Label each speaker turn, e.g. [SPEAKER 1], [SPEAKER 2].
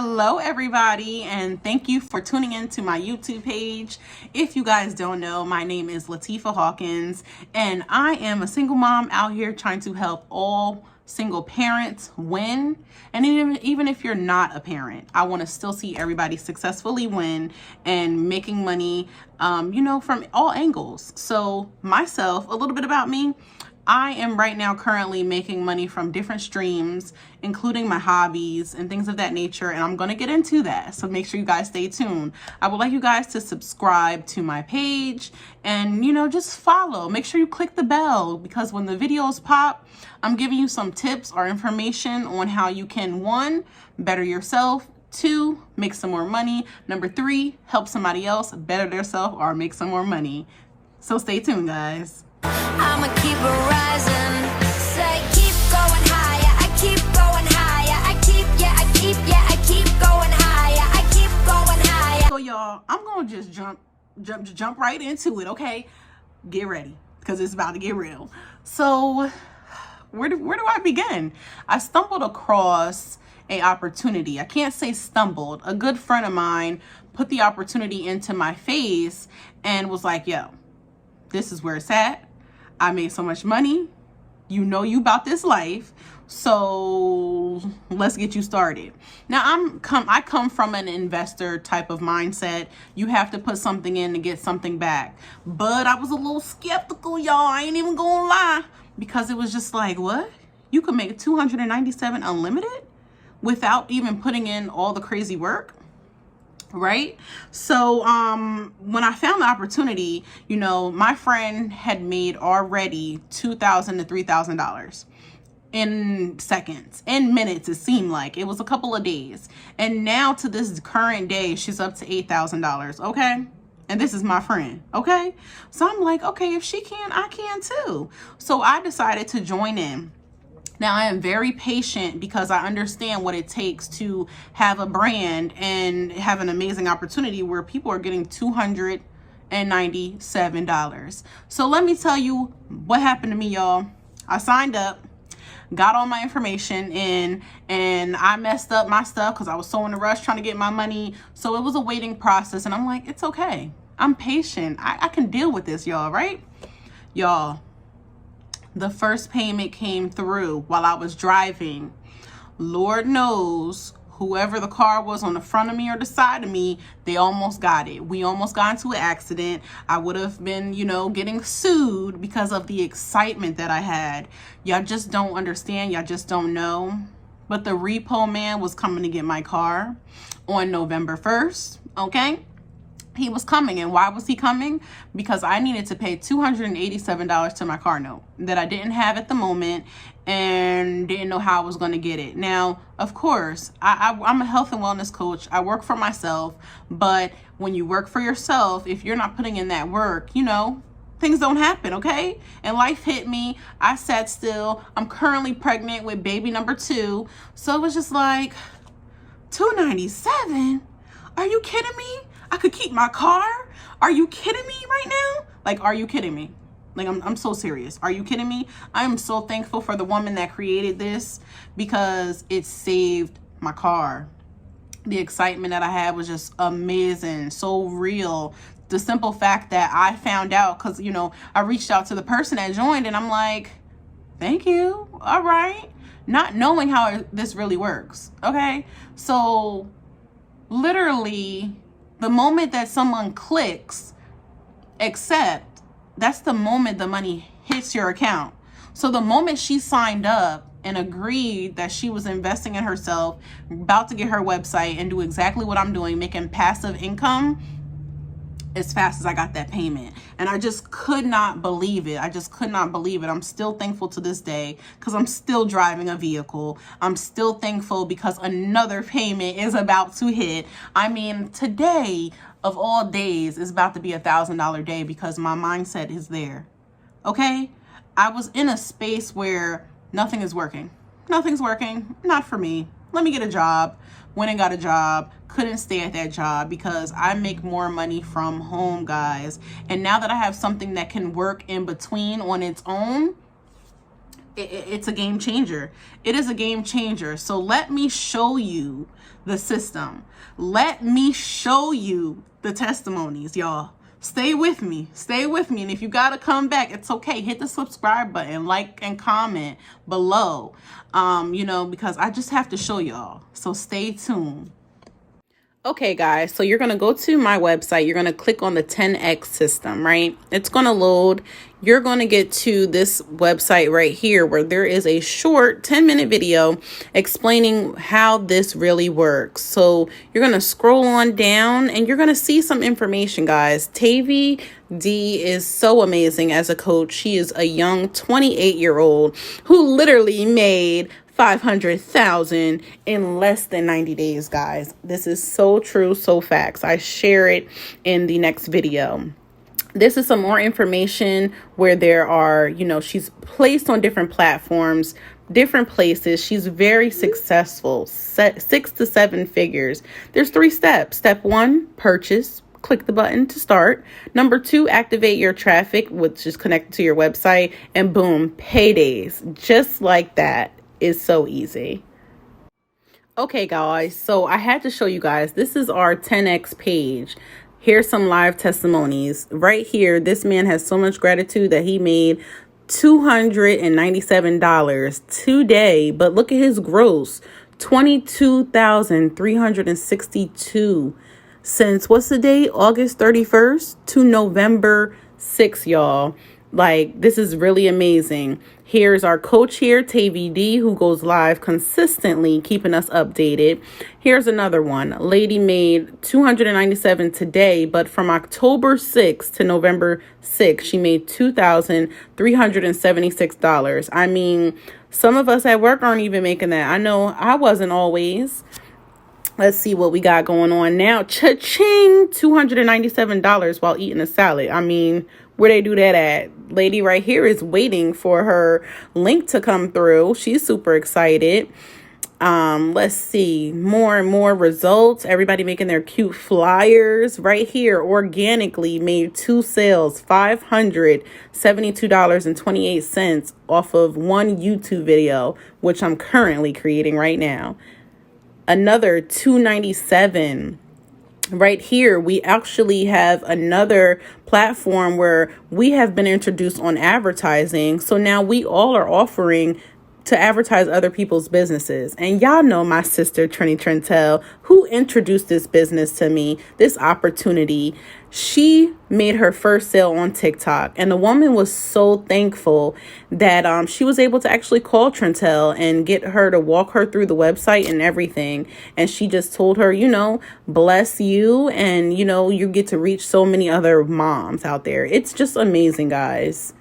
[SPEAKER 1] Hello everybody, and thank you for tuning in to my YouTube page. If you guys don't know, my name is Latifah Hawkins, and I am a single mom out here trying to help all single parents win. And even if you're not a parent, I want to still see everybody successfully win and making money, from all angles. So myself, a little bit about me. I am right now currently making money from different streams, including my hobbies and things of that nature, and I'm going to get into that, so make sure you guys stay tuned. I would like you guys to subscribe to my page and, just follow. Make sure you click the bell, because when the videos pop, I'm giving you some tips or information on how you can, 1, better yourself, 2, make some more money, number 3, help somebody else better themselves or make some more money. So stay tuned, guys.
[SPEAKER 2] I'ma keep it rising. Say keep going higher. I keep going higher. I keep going higher. I keep going higher.
[SPEAKER 1] So y'all, I'm gonna just jump right into it, okay? Get ready, because it's about to get real. So where do I begin? I stumbled across a opportunity. I can't say stumbled. A good friend of mine put the opportunity into my face and was like, yo, this is where it's at. I made so much money. You about this life. So let's get you started. Now I come from an investor type of mindset. You have to put something in to get something back. But I was a little skeptical, y'all. I ain't even gonna lie. Because it was just like, what? You could make $297 unlimited without even putting in all the crazy work? Right? So when I found the opportunity, my friend had made already $2,000 to $3,000 in seconds, in minutes. It seemed like it was a couple of days, and now to this current day she's up to $8,000. Okay, and this is my friend. Okay, so I'm like, okay, if she can, I can too. So I decided to join in. Now, I am very patient because I understand what it takes to have a brand and have an amazing opportunity where people are getting $297. So let me tell you what happened to me, y'all. I signed up, got all my information in, and I messed up my stuff because I was so in a rush trying to get my money. So it was a waiting process, and I'm like, it's okay. I'm patient. I can deal with this, y'all, right? Y'all. The first payment came through while I was driving. Lord knows, whoever the car was on the front of me or the side of me, they almost got it. We almost got into an accident. I would have been, getting sued because of the excitement that I had. Y'all just don't understand. Y'all just don't know. But the repo man was coming to get my car on November 1st, okay? He was coming. And why was he coming? Because I needed to pay $287 to my car note that I didn't have at the moment and didn't know how I was going to get it. Now, of course, I'm a health and wellness coach. I work for myself. But when you work for yourself, if you're not putting in that work, things don't happen, okay? And life hit me. I sat still. I'm currently pregnant with baby number 2. So it was just like, $297? Are you kidding me? I could keep my car? Are you kidding me right now? Like, are you kidding me? Like, I'm so serious. Are you kidding me? I am so thankful for the woman that created this because it saved my car. The excitement that I had was just amazing, so real. The simple fact that I found out, because, I reached out to the person that joined and I'm like, thank you. All right. Not knowing how this really works. Okay. So literally, the moment that someone clicks accept, that's the moment the money hits your account. So the moment she signed up and agreed that she was investing in herself, about to get her website and do exactly what I'm doing, making passive income, as fast as I got that payment. And I just could not believe it. I'm still thankful to this day because I'm still driving a vehicle. I'm still thankful because another payment is about to hit. I mean, today of all days is about to be $1,000 day because my mindset is there. Okay? I was in a space where nothing is working. Nothing's working. Not for me. Let me get a job. Went and got a job, couldn't stay at that job because I make more money from home, guys. And now that I have something that can work in between on its own, it's a game changer. It is a game changer. So let me show you the system. Let me show you the testimonies, y'all. Stay with me. Stay with me. And if you got to come back, it's okay. Hit the subscribe button, like and comment below, because I just have to show y'all. So stay tuned. Okay, guys, so you're going to go to my website. You're going to click on the 10X system, right? It's going to load. You're going to get to this website right here where there is a short 10-minute video explaining how this really works. So you're going to scroll on down and you're going to see some information, guys. Tavy D is so amazing as a coach. She is a young 28-year-old who literally made 500,000 in less than 90 days, guys. This is so true, so facts. I share it in the next video. This is some more information where there are, she's placed on different platforms, different places. She's very successful, 6 to 7 figures. There's 3 steps. Step 1, purchase. Click the button to start. Number 2, activate your traffic, which is connected to your website. And boom, paydays. Just like that. Is so easy. Okay, guys, so I had to show you guys, this is our 10X page. Here's some live testimonies. Right here, this man has so much gratitude that he made $297 today, but look at his gross, $22,362 since, what's the date? August 31st to November 6th, y'all. Like, this is really amazing. Here's our coach here, Tavy D, who goes live consistently, keeping us updated. Here's another one. Lady made $297 today, but from October 6th to November 6th, she made $2,376. I mean, some of us at work aren't even making that. I know I wasn't always. Let's see what we got going on now. Cha-ching! $297 while eating a salad. I mean, where they do that at? Lady right here is waiting for her link to come through. She's super excited. Let's see. More and more results. Everybody making their cute flyers. Right here, organically made 2 sales. $572.28 off of one YouTube video, which I'm currently creating right now. Another $297. Right here, we actually have another platform where we have been introduced on advertising. So now we all are offering to advertise other people's businesses. And y'all know my sister, Trini Trentel, who introduced this business to me, this opportunity. She made her first sale on TikTok, and the woman was so thankful that she was able to actually call Trentel and get her to walk her through the website and everything. And she just told her, bless you, and you get to reach so many other moms out there. It's just amazing, guys.